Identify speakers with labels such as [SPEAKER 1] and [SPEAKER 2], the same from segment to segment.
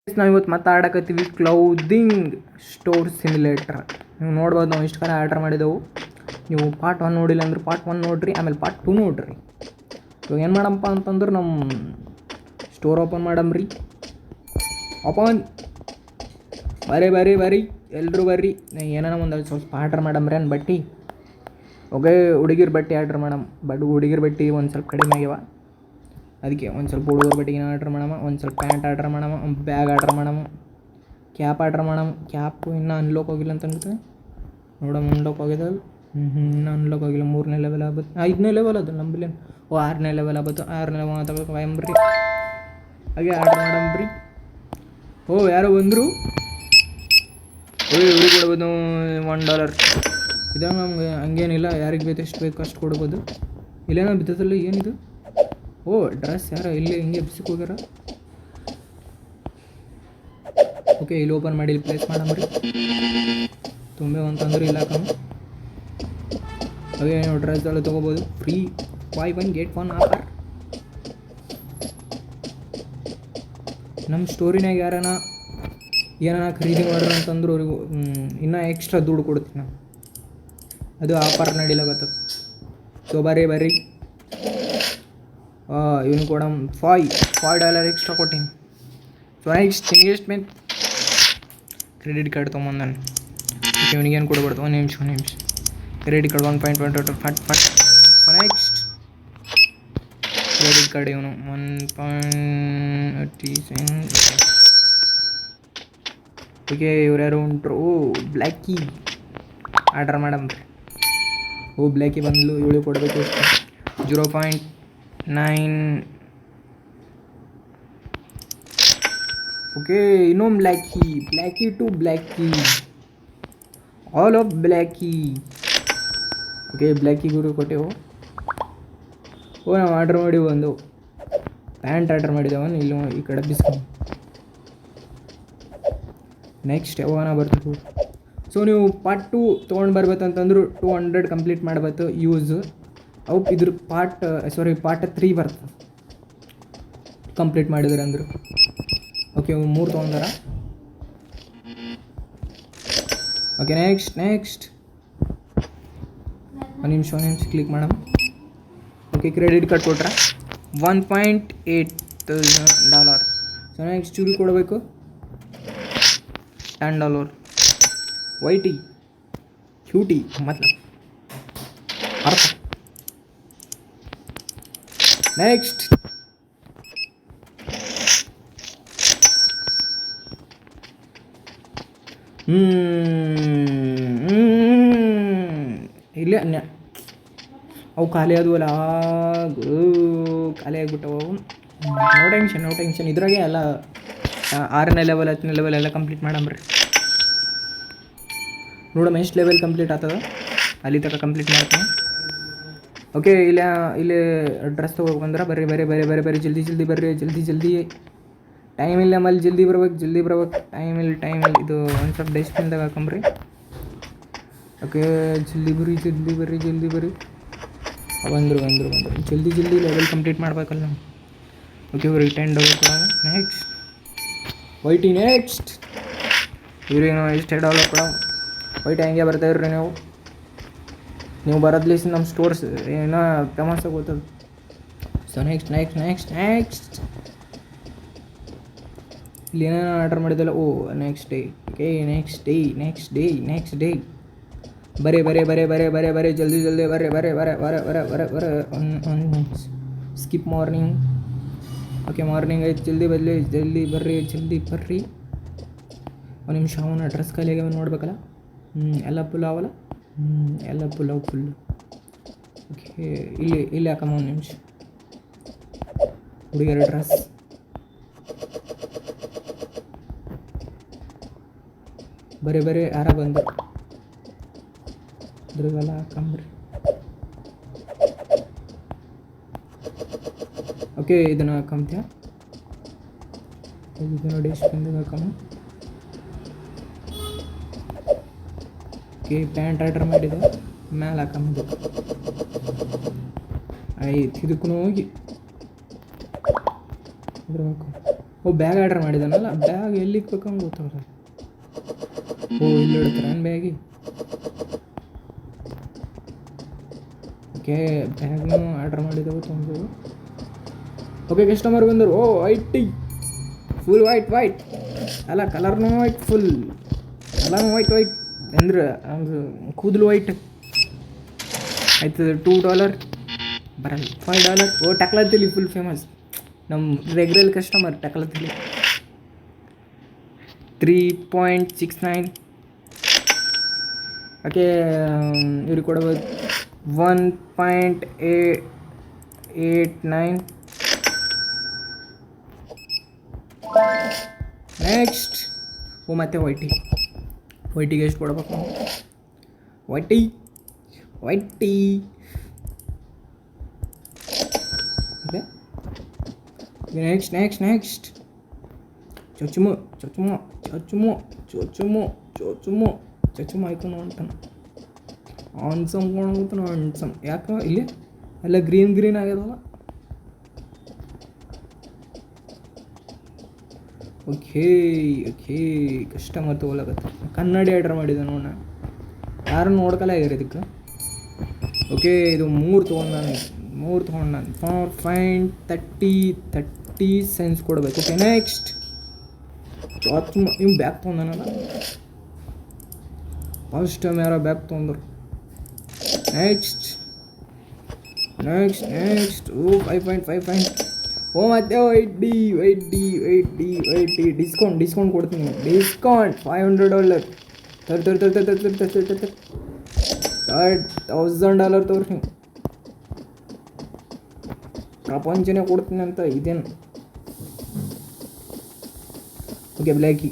[SPEAKER 1] ನಾವು ಇವತ್ತು ಮಾತಾಡಕತ್ತೀವಿ ಕ್ಲೌದಿಂಗ್ store simulator. ನೀವು ನೋಡ್ಬೋದು, ನಾವು ಇಷ್ಟು ಕಾಲ ಆರ್ಡ್ರ್ ಮಾಡಿದೆವು. ನೀವು ಪಾರ್ಟ್ 1 ನೋಡಿಲ್ಲ ಅಂದ್ರೆ ಪಾರ್ಟ್ 1 ನೋಡಿರಿ, ಆಮೇಲೆ ಪಾರ್ಟ್ 2 ನೋಡಿರಿ. ಇವಾಗ ಏನು ಮಾಡಪ್ಪ ಅಂತಂದ್ರೆ ನಮ್ಮ ಸ್ಟೋರ್ ಓಪನ್ ಮಾಡಮ್ರಿ. ಓಪನ್ ಬರ್ರಿ ಎಲ್ಲರೂ ಬರ್ರಿ. ಏನಾರ ಒಂದು ಸ್ವಲ್ಪ ಆರ್ಡ್ರ್ ಮಾಡಮ್ರಿ ಅನ್ ಬಟ್ಟೆ. ಓಕೆ, ಹುಡುಗಿರ್ ಬಟ್ಟೆ ಆರ್ಡ್ರ್ ಮಾಡಮ್. ಹುಡುಗಿರ್ ಬಟ್ಟೆ ಒಂದು ಸ್ವಲ್ಪ ಕಡಿಮೆ ಆಗ್ಯಾವ, ಅದಕ್ಕೆ ಒಂದು ಸ್ವಲ್ಪ ಹುಡುಗರ ಬಟ್ಟೆಗಿನ ಆರ್ಡ್ರ್ ಮಾಡಮ್ಮ. ಒಂದು ಸ್ವಲ್ಪ ಪ್ಯಾಂಟ್ ಆರ್ಡ್ರ್ ಮಾಡಮ್ಮ, ಒಂದು ಬ್ಯಾಗ್ ಆರ್ಡ್ರ್ ಮಾಡಮ್ಮ, ಕ್ಯಾಪ್ ಆರ್ಡ್ರ್ ಮಾಡಮ್ಮ. ಕ್ಯಾಪು ಇನ್ನೂ ಅನ್ಲಾಕ್ ಹೋಗಿಲ್ಲ ಅಂತ ಅನ್ಸುತ್ತೆ. ನೋಡಮ್ಮ, ಅನ್ಲಾಕ್ ಹೋಗಿದೆ. ಇನ್ನೂ ಅನ್ಲಾಕ್ ಹೋಗಿಲ್ಲ. 3ನೇ ಲೆವೆಲ್ ಆಗುತ್ತೆ, 5ನೇ ಲೆವೆಲ್ ಅದು ನಂಬಲ್ಲಿ. 6ನೇ ಲೆವೆಲ್ ಆಗುತ್ತೆ. 6ನೇ ಲೆವೆಲ್ ತಗೋರಿ, ಹಾಗೆ ಆರ್ಡ್ರ್ ಮಾಡಮ್ರಿ. ಯಾರೋ ಬಂದರು. ಇವ್ರಿಗೆ ಕೊಡ್ಬೋದು $1. ಇದಾಗ ನಮ್ಗೆ ಹಂಗೇನಿಲ್ಲ, ಯಾರಿಗೆ ಬೇಕು ಎಷ್ಟು ಬೇಕು ಅಷ್ಟು ಕೊಡ್ಬೋದು. ಇಲ್ಲೇನೋ ಬಿದ್ದದಲ್ಲಿ ಏನಿದು? ಡ್ರೆಸ್ ಯಾರೋ ಇಲ್ಲಿ ಹಿಂಗೆ ಬಿಸಿಕ್ ಹೋಗ್ಯಾರ. ಓಕೆ, ಇಲ್ಲಿ ಓಪನ್ ಮಾಡಿ ಇಲ್ಲಿ ಪ್ಲೇಸ್ ಮಾಡಮ್ರಿ. ತುಂಬೆ ಅಂತಂದ್ರೆ ಇಲ್ಲ ಕಮ್ಮಿ. ಹಾಗೆ ನೀವು ಡ್ರೆಸ್ಗಳು ತೊಗೋಬೋದು. Free buy 1 get 1 offer. ನಮ್ಮ ಸ್ಟೋರಿನಾಗ ಏನಾರ ಖರೀದಿ ಮಾಡ್ರಿ ಅಂತಂದ್ರೆ ಅವ್ರಿಗೆ ಇನ್ನೂ ಎಕ್ಸ್ಟ್ರಾ ದುಡ್ಡು ಕೊಡ್ತೀವಿ ನಾವು. ಅದು ಆಫರ್ ನಡೀಲಾಗತ್ತೆ. ಸೊ ಬರ್ರಿ. ಇವನು ಕೂಡ $5 ಎಕ್ಸ್ಟ್ರಾ ಕೊಟ್ಟೀನಿ. So next investment credit card ತೊಗೊಂಬಂದಾನೆ. ಓಕೆ, ಇವನಿಗೇನು ಕೊಡ್ಬಾರ್ದು. ಒಂದು ನಿಮಿಷ ಕ್ರೆಡಿಟ್ ಕಾರ್ಡ್ 1.1 ಫಟ್. ಸೊ ನೆಕ್ಸ್ಟ್ ಕ್ರೆಡಿಟ್ ಕಾರ್ಡ್ ಇವನು 1.87. ಓಕೆ, ಇವ್ರು ಯಾರು ಉಂಟ್ರು? ಬ್ಲ್ಯಾಕಿ ಆರ್ಡರ್ ಮಾಡಮ್ರಿ. ಬ್ಲ್ಯಾಕಿ ಬಂದಲು, ಇವಳು ಕೊಡಬೇಕು 0.9. ಓಕೆ, ಇನ್ನೊಂದು Blackie to Blackie, all of Blackie. Okay, Blackie ಗುರು ಕೊಟ್ಟೆವು. ನಾವು ಆರ್ಡ್ರ್ ಮಾಡಿ ಒಂದು ಪ್ಯಾಂಟ್ ಆರ್ಡ್ರ್ ಮಾಡಿದವನು ಇಲ್ಲಿ ಈ ಕಡೆ ಬಿಸ್ಕೊಂಡು. ನೆಕ್ಸ್ಟ್ ಯಾವಾಗ ಬರ್ತದೆ? ಸೊ ನೀವು ಪಾರ್ಟ್ 2 ತೊಗೊಂಡು ಬರ್ಬೇಕಂತಂದ್ರೆ 200 ಕಂಪ್ಲೀಟ್ ಮಾಡ್ಬೇಕು ಯೂಸ್. ಇದ್ರ ಪಾರ್ಟ್ 3 ಬರ್ತದೆ ಕಂಪ್ಲೀಟ್ ಮಾಡಿದ್ರೆ ಅಂದರು. ಓಕೆ, 3 ತೊಗೊಂಡಾರ. ಓಕೆ, ನೆಕ್ಸ್ಟ್ ಒಂದು ನಿಮಿಷ click madam. Okay, credit card ಕೊಟ್ರೆ $1.8,000. ಸೊ ನೆಕ್ಸ್ಟ್ ಚೂರಿ ಕೊಡಬೇಕು $10. ವೈಟಿ ಕ್ಯೂಟಿ ಮತ್ಲಬ್ ಅರ್ಥ. ನೆಕ್ಸ್ಟ್ ಇಲ್ಲ ಅವು ಖಾಲಿ ಆದವಲ್ಲ, ಖಾಲಿ ಆಗಿಬಿಟ್ಟವು. No tension. ಇದ್ರಾಗೆ ಎಲ್ಲ 6ನೇ ಲೆವೆಲ್ 10ನೇ ಲೆವೆಲ್ ಎಲ್ಲ ಕಂಪ್ಲೀಟ್ ಮಾಡಮ್ರಿ. ನೋಡಮ್ಮ ಎಷ್ಟು ಲೆವೆಲ್ ಕಂಪ್ಲೀಟ್ ಆಗ್ತದೆ, ಅಲ್ಲಿ ತನಕ ಕಂಪ್ಲೀಟ್ ಮಾಡ್ತೀನಿ. ಓಕೆ, ಇಲ್ಲಿ ಡ್ರೆಸ್ ತೊಗೊಬೇಕಂದ್ರೆ ಬರ್ರಿ ಜಲ್ದಿ ಬರ್ರಿ. ಟೈಮ್ ಇಲ್ಲ, ಆಮೇಲೆ ಜಲ್ದಿ ಬರ್ಬೇಕು. ಟೈಮ್ ಇಲ್ಲ. ಇದು ಒಂದು ಸ್ವಲ್ಪ ಡಸ್ಟ್ಬಿನ್ದಾಗ ಹಾಕೊಂಬ್ರಿ. ಓಕೆ, ಜಲ್ದಿ ಬರ್ರಿ. ಬಂದರು. ಜಲ್ದಿ ಲೆವೆಲ್ ಕಂಪ್ಲೀಟ್ ಮಾಡ್ಬೇಕಲ್ಲ ನಾವು. ಓಕೆ, ಇವ್ರಿಗೆ $10 ಕೊಡೋಣ. ನೆಕ್ಸ್ಟ್ ವೈಟಿ. ನೆಕ್ಸ್ಟ್ ಇವ್ರಿಗೆ ನಾವು ಎಷ್ಟು $10 ಕೊಡೋ. ವೈಟ್ ಹಂಗೆ ಬರ್ತಾಯಿರ್ರಿ ನೀವು ಬರೋದ್ಲೇಸಿ ನಮ್ಮ ಸ್ಟೋರ್ಸ್ ಏನೋ ಫೇಮಸ್ ಆಗೋಗ್ತದೆ. ಸೊ ನೆಕ್ಸ್ಟ್ ಇಲ್ಲಿ ಏನೇನೋ ಆರ್ಡರ್ ಮಾಡಿದ್ದಲ್ಲ. Next day. Okay, next day. ಬರ್ರಿ ಜಲ್ದಿ ಬರ್ರಿ. Skip morning. ಓಕೆ, ಮಾರ್ನಿಂಗ್ ಆಯ್ತು. ಜಲ್ದಿ ಬರ್ರಿ. ಒಂದು ನಿಮಿಷ, ಅವನ ಡ್ರೆಸ್ ಖಾಲಿಯಾಗ ನೋಡ್ಬೇಕಲ್ಲ. ಎಲ್ಲ ಫುಲ್ ಅವಲ್ಲ. ಎಲ್ಲ ಫುಲ್. ಓಕೆ, ಇಲ್ಲಿ ಹಾಕಮ್ಮ. ಒಂದು ನಿಮಿಷ, ಹುಡುಗಿಯರ ಡ್ರೆಸ್. ಬರ್ರಿ ಯಾರ ಬಂದು ಇದ್ರಿಗೆಲ್ಲ ಹಾಕಂಬ್ರಿ. ಓಕೆ, ಇದನ್ನು ಹಾಕಂತ್ಯ. ಇದು ನೋಡಿ ಎಷ್ಟು ಬಂದಿದೆ ಹಾಕಮ್ಮ. ಓಕೆ, ಪ್ಯಾಂಟ್ ಆರ್ಡರ್ ಮಾಡಿದೆ, ಮೇಲೆ ಹಾಕಂಬ. ಆಯ್ತು, ಇದಕ್ಕೂ ಹೋಗಿ ಇದ್ರ ಹಾಕು. ಓ ಬ್ಯಾಗ್ ಆರ್ಡ್ರ್ ಮಾಡಿದಾನಲ್ಲ, ಬ್ಯಾಗ್ ಎಲ್ಲಿಗೆ ಬೇಕಂಗೆ ಗೊತ್ತವ್ರ. ಓ ಇಲ್ಲಿ ಇಡ್ತಾರೆ ನನ್ನ ಬ್ಯಾಗಿ. ಓಕೆ ಬ್ಯಾಗ್ನು ಆರ್ಡ್ರ್ ಮಾಡಿದೆವು ತೊಂದು. ಓಕೆ ಕಸ್ಟಮರ್ ಬಂದರು. ಓ ವೈಟ್ ಟೀ, ಫುಲ್ ವೈಟ್ ಅಲ್ಲ, ಕಲರ್ನು ವೈಟ್, ಫುಲ್ ಎಲ್ಲನೂ ವೈಟ್ ಅಂದ್ರೆ ಅದು ಕೂದಲು ವೈಟ್. ಆಯ್ತದ $2 ಬರಲ್ಲ, $5. ಓ ಟಕ್ಲತ್ತಲಿ ಫುಲ್ ಫೇಮಸ್, ನಮ್ಮ ರೆಗ್ಯುಲರ್ ಕಸ್ಟಮರ್ ಟಕ್ಲತ್ತಲಿ. 3.69. ಓಕೆ ಇವ್ರಿಗೆ ಕೊಡಬಹುದು 1.89. ನೆಕ್ಸ್ಟ್ ಓ ಮತ್ತೆ ವೈಟಿಗೆ ಎಷ್ಟು ಕೊಡ್ಬೇಕು? ವೈಟಿ ಓಕೆ ನೆಕ್ಸ್ಟ್ ಚೊಚ್ಚುಮ ಆಯ್ತು ಅಂತಾನೆ. ಆನ್ಸಮ್ ಕೊಡೋಗುತ್ತಾನ ಆನ್ಸಮ್. ಯಾಕೆ ಇಲ್ಲಿ ಎಲ್ಲ ಗ್ರೀನ್ ಆಗ್ಯದಲ್ಲ. ಓಕೆ ಕಸ್ಟಮರ್ ತೊಗೊಳಕತ್ತ. ಕನ್ನಡಿ ಆರ್ಡ್ರ್ ಮಾಡಿದ ನೋಡ, ಯಾರು ನೋಡ್ಕಲ್ಲ ಆಗ್ಯಾರ ಇದಕ್ಕೆ. ಓಕೆ ಇದು 3 ತೊಗೊಂಡು ನಾನು 30 ಸೆನ್ಸ್ ಕೊಡಬೇಕು. ಓಕೆ ನೆಕ್ಸ್ಟ್ ಇವ್ ಬ್ಯಾಗ್ ತೊಗೊಂಡನಲ್ಲ, ಫಸ್ಟ್ ಟೈಮ್ ಯಾರೋ ಬ್ಯಾಗ್ ತೊಗೊಂಡ್ರು. ನೆಕ್ಸ್ಟ್ ಓ 5.5. ಓ ಮತ್ತೆ ವೈಟ್ ಡಿ ಡಿಸ್ಕೌಂಟ್ ಕೊಡ್ತೀನಿ. ಡಿಸ್ಕೌಂಟ್ $500. $1,000 ತೋರಿಸಿ, ಪ್ರಪಂಚನೇ ಕೊಡ್ತೀನಿ ಅಂತ ಇದೇನು. ಓಕೆ ಬ್ಲ್ಯಾಕಿ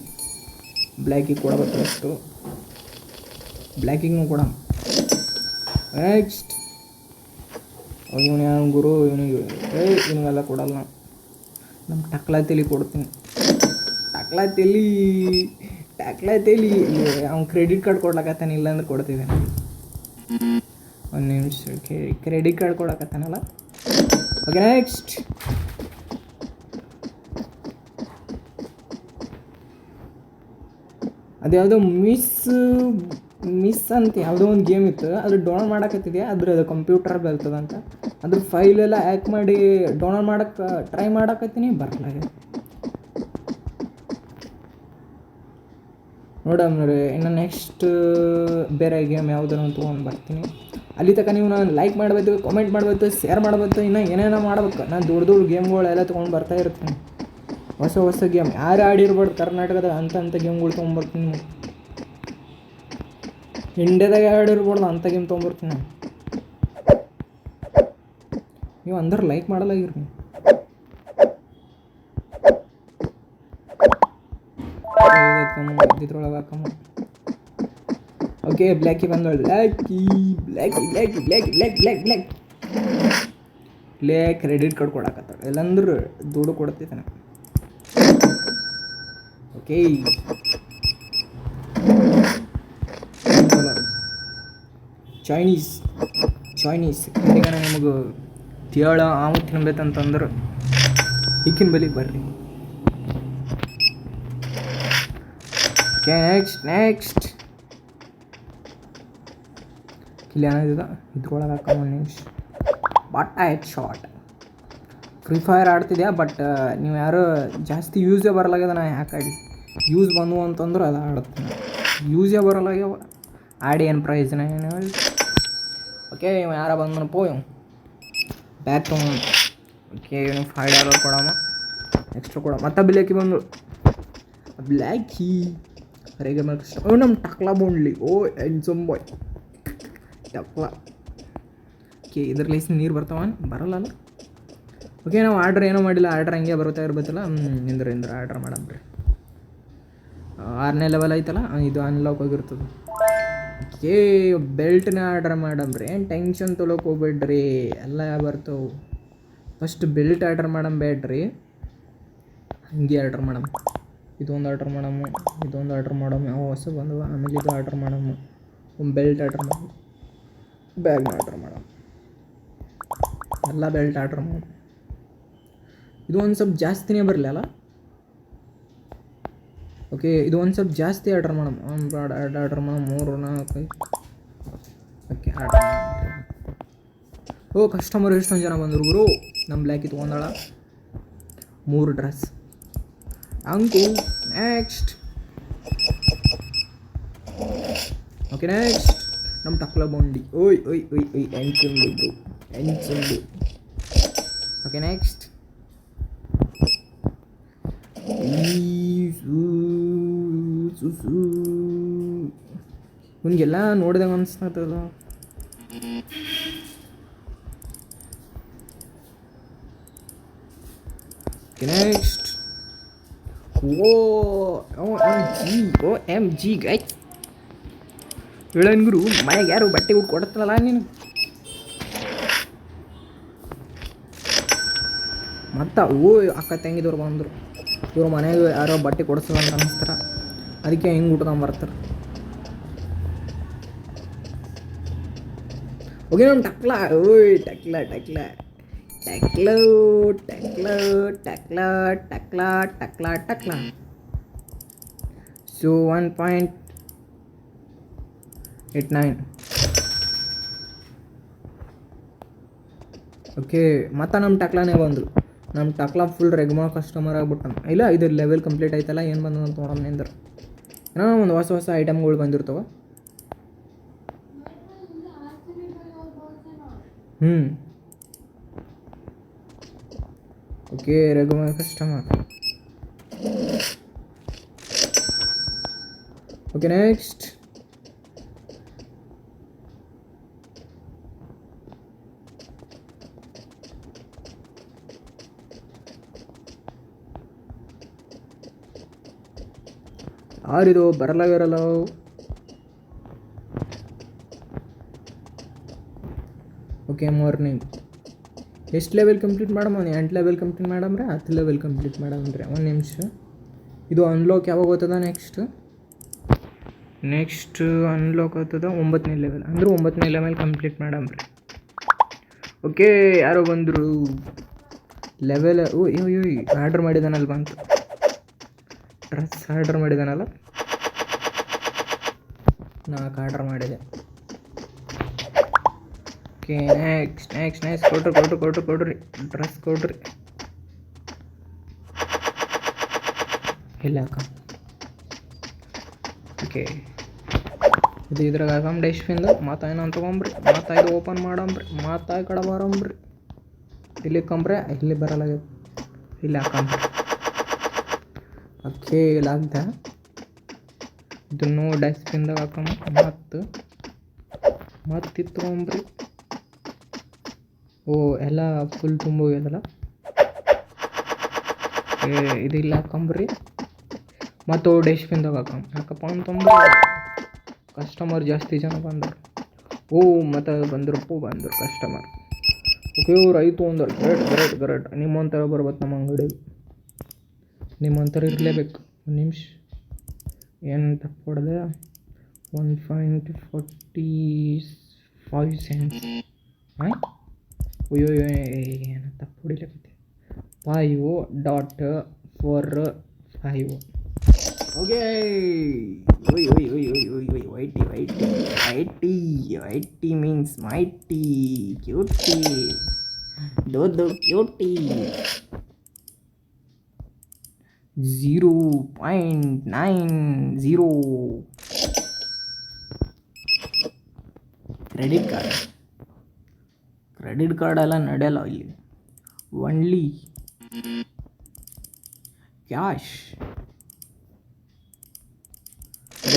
[SPEAKER 1] ಕೊಡಬೇಕು ಅಷ್ಟು, ಬ್ಲ್ಯಾಕಿಂಗೂ ಕೊಡ. ನೆಕ್ಸ್ಟ್ ಇವನು ಯಾವ ಗುರು, ಇವನಿಗೆಲ್ಲ ಕೊಡಲ್ಲ. ನಮ್ಮ ಟಕ್ಲಾತೆಲಿ ಕೊಡ್ತೀನಿ. ಟಕ್ಲಾತೆಲಿ ಅವ್ನು ಕ್ರೆಡಿಟ್ ಕಾರ್ಡ್ ಕೊಡ್ಲಕತ್ತಾನೆ, ಇಲ್ಲಾಂದ್ರೆ ಕೊಡ್ತಿದ್ದೆ. ಒಂದು ನಿಮಿಷ, ಕ್ರೆಡಿಟ್ ಕಾರ್ಡ್ ಕೊಡಕತ್ತಾನಲ್ಲ. ಓಕೆ ನೆಕ್ಸ್ಟ್ ಅದ್ಯಾವುದೋ ಮಿಸ್ ಅಂತ ಯಾವುದೋ ಒಂದು ಗೇಮ್ ಇತ್ತು, ಅದು ಡೌನ್ಲೋಡ್ ಮಾಡಕತ್ತಿದೆ. ಅದು ಕಂಪ್ಯೂಟರ್ ಬರ್ತದಂತ, ಅದ್ರ ಫೈಲೆಲ್ಲ ಹ್ಯಾಕ್ ಮಾಡಿ ಡೌನ್ಲೋಡ್ ಮಾಡೋಕ್ಕೆ ಟ್ರೈ ಮಾಡಕತ್ತೀನಿ, ಬರಲಾಗೆ. ನೋಡಮ್ರಿ ಇನ್ನು ನೆಕ್ಸ್ಟ್ ಬೇರೆ ಗೇಮ್ ಯಾವುದನ್ನು ತೊಗೊಂಡು ಬರ್ತೀನಿ. ಅಲ್ಲಿ ತನಕ ನೀವು ನಾನು ಲೈಕ್ ಮಾಡಬೇಕು, ಕಾಮೆಂಟ್ ಮಾಡಬೇಕು, ಶೇರ್ ಮಾಡಬೇಕು, ಇನ್ನು ಏನೇನೋ ಮಾಡ್ಬೇಕು. ನಾನು ದೊಡ್ಡ ಗೇಮ್ಗಳೆಲ್ಲ ತೊಗೊಂಡು ಬರ್ತಾ ಇರ್ತೀನಿ. ಹೊಸ ಗೇಮ್ ಯಾರು ಆಡಿರ್ಬಾರ್ದು ಕರ್ನಾಟಕದಾಗ ಅಂಥ ಗೇಮ್ಗಳು ತೊಗೊಂಬರ್ತೀನಿ. ಇಂಡಿಯಾದಾಗ ಆಡಿರ್ಬಾರ್ದು ಅಂಥ ಗೇಮ್ ತೊಗೊಂಬರ್ತೀನಿ ನಾನು. ನೀವು ಅಂದ್ರೆ ಲೈಕ್ ಮಾಡಲಾಗಿರಿ. ಇದ್ರೊಳಗೆ ಹಾಕಮ್ಮ. ಓಕೆ ಬ್ಲ್ಯಾಕಿ ಬಂದಳು. ಬ್ಲ್ಯಾಕ್ ಕ್ರೆಡಿಟ್ ಕಾರ್ಡ್ ಕೊಡಕತ್ತಾಳೆ, ಇಲ್ಲಾಂದ್ರೆ ದುಡ್ಡು ಕೊಡ್ತಿದ್ದಾನೆ. ಓಕೆ ಚೈನೀಸ್ ಈಗ ನಿಮಗೆ ತಿಯಾಳ ಆಮು ತಿನ್ಬೇಕಂತಂದ್ರೆ ಹಿಕ್ಕಿನ ಬಲಿಗೆ ಬರ್ರಿ. ಓಕೆ ನೆಕ್ಸ್ಟ್ ಇಲ್ಲಿ ಏನಾಗಿದೆ ಇದ್ರೊಳಗೆ ಹಾಕೋ ನಿಮಿಷ. ಹೆಡ್ ಶಾಟ್ ಫ್ರೀ ಫೈರ್ ಆಡ್ತಿದ್ಯಾ, ಬಟ್ ನೀವು ಯಾರು ಜಾಸ್ತಿ ಯೂಸೇ ಬರಲಾಗ್ಯದ. ನಾ ಯಾಕೆ ಆಡಿ ಯೂಸ್ ಬಂದವು ಅಂತಂದ್ರೆ ಅದು ಆಡುತ್ತೆ. ಯೂಸೇ ಬರಲಾಗ್ಯವ, ಆಡಿ ಏನು ಪ್ರಯೋಜನ ಏನು ಹೇಳಿ. ಓಕೆ ಇವ ಯಾರ ಬಂದನಪ್ಪ, ಇವ್ ಬ್ಯಾಗ್ ತೊಗೊಂಡು. ಓಕೆ ಇವನು $5 ಕೊಡಮ್ಮ, ಎಕ್ಸ್ಟ್ರಾ ಕೊಡ. ಮತ್ತೆ ಬ್ಲ್ಯಾಕಿ ಬಂದು ಸರಿಗೆ ಮೇಲೆ ಕಷ್ಟ. ನಮ್ಮ ಟಕ್ಲಾ ಬೋಂಡ್ಲಿ. ಓ ಎನ್ಸಮ್ ಬಾಯ್ ಟಕ್ಲಾ. ಓಕೆ ಇದ್ರಲ್ಲಿ ನೀರು ಬರ್ತಾವ ಬರಲ್ಲ. ಓಕೆ ನಾವು ಆರ್ಡ್ರ್ ಏನೋ ಮಾಡಿಲ್ಲ, ಆರ್ಡ್ರ್ ಹಂಗೆ ಬರ್ತಾ ಇರ್ಬೇಕಲ್ಲ. ಇಂದ್ರ ಆರ್ಡ್ರ್ ಮಾಡಮ್ರಿ. 6ನೇ ಲೆವೆಲ್ ಐತಲ್ಲ, ಇದು ಅನ್ಲಾಕ್ ಆಗಿರ್ತದೆ. ಓಕೆ ಬೆಲ್ಟ್ನ ಆರ್ಡ್ರ್ ಮಾಡಮ್ರಿ, ಏನು ಟೆನ್ಷನ್ ತೊಗೊಳಕ್ಕೆ ಹೋಗ್ಬೇಡ್ರಿ, ಎಲ್ಲ ಬರ್ತವೆ. ಫಸ್ಟ್ ಬೆಲ್ಟ್ ಆರ್ಡ್ರ್ ಬೇಡ್ರಿ, ಹಂಗೆ ಆರ್ಡ್ರ್ ಮಾಡಮ್. ಇದೊಂದು ಆರ್ಡ್ರ್ ಮಾಡಮ್ಮ, ಯಾವ ಹೊಸ ಬಂದವ. ಆಮೇಲೆ ಇದು ಆರ್ಡ್ರ್ ಮಾಡಮ್ಮ, ಒಂದು ಬೆಲ್ಟ್ ಆರ್ಡ್ರ್ ಮಾಡಿ, ಬ್ಯಾಗ್ನ ಆರ್ಡ್ರ್ ಮಾಡಮ್ಮ, ಎಲ್ಲ ಬೆಲ್ಟ್ ಆರ್ಡ್ರ್ ಮಾಡಿ. ಇದು ಒಂದು ಸ್ವಲ್ಪ ಜಾಸ್ತಿನೇ ಬರಲಿ ಅಲ್ಲ. ಓಕೆ ಇದು ಒಂದು ಸ್ವಲ್ಪ ಜಾಸ್ತಿ ಆರ್ಡ್ರ್ ಮಾಡಮ್ ಆರ್ಡ್ರ್ ಮಾಡಮ್ 3 4 ಓಕೆ ಆರ್ಡ್ರ್ ಓ ಕಸ್ಟಮರ್ ಎಷ್ಟೊಂದು ಜನ ಬಂದರು ಗುರು. ನಮ್ಮ ಬ್ಲ್ಯಾಕಿ ತೊಗೊಂಡಾಳ 3 ಡ್ರೆಸ್ ಅಂಕು. ನೆಕ್ಸ್ಟ್ ಓಕೆ ನೆಕ್ಸ್ಟ್ ನಮ್ಮ ಟಕ್ಲ ಬಂಡಿ ಓಯ್ ಓಯ್ ಓಯ್ ಓಯ್ ಎಂಚುಂಡು ಬ್ರೋ ಎಂಚುಂಡು. ಓಕೆ ನೆಕ್ಸ್ಟ್ ಇವನಿಗೆಲ್ಲ ನೋಡಿದಾಗ ಅನಿಸ್ತದ. ನೆಕ್ಸ್ಟ್ ಓ ಎಮ್ ಜಿ ಗೈ ಹೇಳನ್ ಗುರು. ಮನೆಗೆ ಯಾರು ಬಟ್ಟೆ ಉಟ್ಟು ಕೊಡ್ತಲ್ಲ ನೀನು ಮತ್ತು ಓ ಅಕ್ಕ ತಂಗಿದವ್ರು ಬಂದರು. ಇವ್ರು ಮನೆಗೆ ಯಾರೋ ಬಟ್ಟೆ ಕೊಡಿಸಲ್ಲ ಅಂತ ಅನ್ನಿಸ್ತಾರ, ಅದಕ್ಕೆ ಹಿಂಗೆ ಉಟ್ಕೊಂಬರ್ತಾರೆ. ಓಕೆ ನಮ್ಮ ಟಕ್ಲ ಓಯ್ ಟಕ್ಲ ಟಕ್ಲ ಟಕ್ಲ ಟಕ್ಲ ಟಕ್ಲ ಟಕ್ಲ ಟಕ್ಲ ಟಕ್ಲ. ಸೊ 1.89. ಓಕೆ ಮತ್ತು ನಮ್ಮ ಟಕ್ಲಾನೇ ಬಂದರು. ನಮ್ಮ ಟಕ್ಲ ಫುಲ್ ರೆಗ್ಯುಲರ್ ಕಸ್ಟಮರ್ ಆಗ್ಬಿಟ್ಟಾನ. ಇಲ್ಲ ಇದು ಲೆವೆಲ್ ಕಂಪ್ಲೀಟ್ ಆಯ್ತಲ್ಲ, ಏನು ಬಂದು ಅಂತ ನೋಡೋಣ ನಿಂದ್ರೆ. ಏನೋ ಒಂದು ಹೊಸ ಹೊಸ ಐಟಮ್ಗಳು ಬಂದಿರ್ತವೆ. Okay regular customer. Okay next ಯಾರಿದು ಬರಲ್ಲ. ಓಕೆ ಮಾರ್ನಿಂಗ್ ಎಷ್ಟು ಲೆವೆಲ್ ಕಂಪ್ಲೀಟ್ ಮಾಡಮ್ಮ? 8 ಲೆವೆಲ್ ಕಂಪ್ಲೀಟ್ ಮಾಡಮ್ರೆ 10 ಲೆವೆಲ್ ಕಂಪ್ಲೀಟ್ ಮಾಡಮ್ರಿ. ಒಂದು ನಿಮಿಷ. ಇದು ಅನ್ಲಾಕ್ ಯಾವಾಗ ಹೋಗ್ತದ? ನೆಕ್ಸ್ಟ್ ಅನ್ಲಾಕ್ ಆಗ್ತದ 9ನೇ ಲೆವೆಲ್. ಅಂದ್ರೆ 9ನೇ ಲೆವೆಲ್ ಕಂಪ್ಲೀಟ್ ಮಾಡಮ್ರಿ. ಓಕೆ ಯಾರೋ ಬಂದರು. ಲೆವೆಲ್ ಓಯ್ ಆರ್ಡ್ರ್ ಮಾಡಿದಾನಲ್ಲ ಬಂತು. ಡ್ರೆಸ್ ಆರ್ಡ್ರ್ ಮಾಡಿದಾನಲ್ಲ, 4 ಆರ್ಡ್ರ್ ಮಾಡಿದೆ. ಓಕೆ ನೆಕ್ಸ್ಟ್ ಕೊಡ್ರಿ ಡ್ರೆಸ್ ಕೊಡ್ರಿ. ಇಲ್ಲ ಅಕ್ಕ. ಓಕೆ ಇದು ಇದ್ರಾಗ ಹಾಕಮ್ ಡಸ್ಟ್ಬಿನ್ದು. ಮತ್ತು ಏನಂತ ತೊಗೊಂಬ್ರಿ. ಮತ್ತು ಇದು ಓಪನ್ ಮಾಡಮ್ರಿ. ಮತ್ತು ಈ ಕಡೆ ಬರಮ್ರಿ. ಇಲ್ಲಿ ಕಂಬ್ರೆ ಇಲ್ಲಿ ಬರಲ್ಲ, ಇಲ್ಲಿ ಹಾಕಂಬ್ರಿ. ಓಕೆ ಇಲ್ಲ ಆಗ್ದ. ಇದನ್ನು ಡಸ್ಟ್ಬಿನ್ದಾಗ ಹಾಕಮ್ಮ. ಮತ್ತು ಇದು ತೊಗೊಂಬ್ರಿ. ಓ ಎಲ್ಲ ಫುಲ್ ತುಂಬ ಹೋಗ್ಯದಲ್ಲ. ಇದು ಇಲ್ಲ ಹಾಕಂಬ್ರಿ. ಮತ್ತು ಡಸ್ಟ್ಬಿನ್ದಾಗ ಯಾಕಪ್ಪ ಅಂತಂದ್ರೆ ಕಸ್ಟಮರ್ ಜಾಸ್ತಿ ಜನ ಬಂದರು. ಓ ಮತ್ತು ಬಂದರು ಕಸ್ಟಮರ್. ಓಕೆ ಇವ್ರು ಆಯಿತು ಅಂದ್ರೆ ಗ್ರೇಟ್. ನಿಮ್ಮಂಥರ ಬರ್ಬೇಕು ನಮ್ಮ ಅಂಗಡಿಗೆ. ನಿಮ್ಮಂಥರ ಇರಲೇಬೇಕು. ಒಂದು ನಿಮಿಷ ಏನು ತಪ್ಪು ಹೊಡೆದೆ? 1.45 cents. ಅಯ್ಯೋ ಏನು ತಪ್ಪು ಹೊಡಿಲಿಕ್ಕೆ. 5.45. Okay whitey means mighty cutie ದೊಡ್ಡ ಕ್ಯೂಟಿ. 0.90. ಕ್ರೆಡಿಟ್ ಕಾರ್ಡ್ ಎಲ್ಲ ನಡೆಯಲ್ಲ ಇಲ್ಲಿ. Only cash.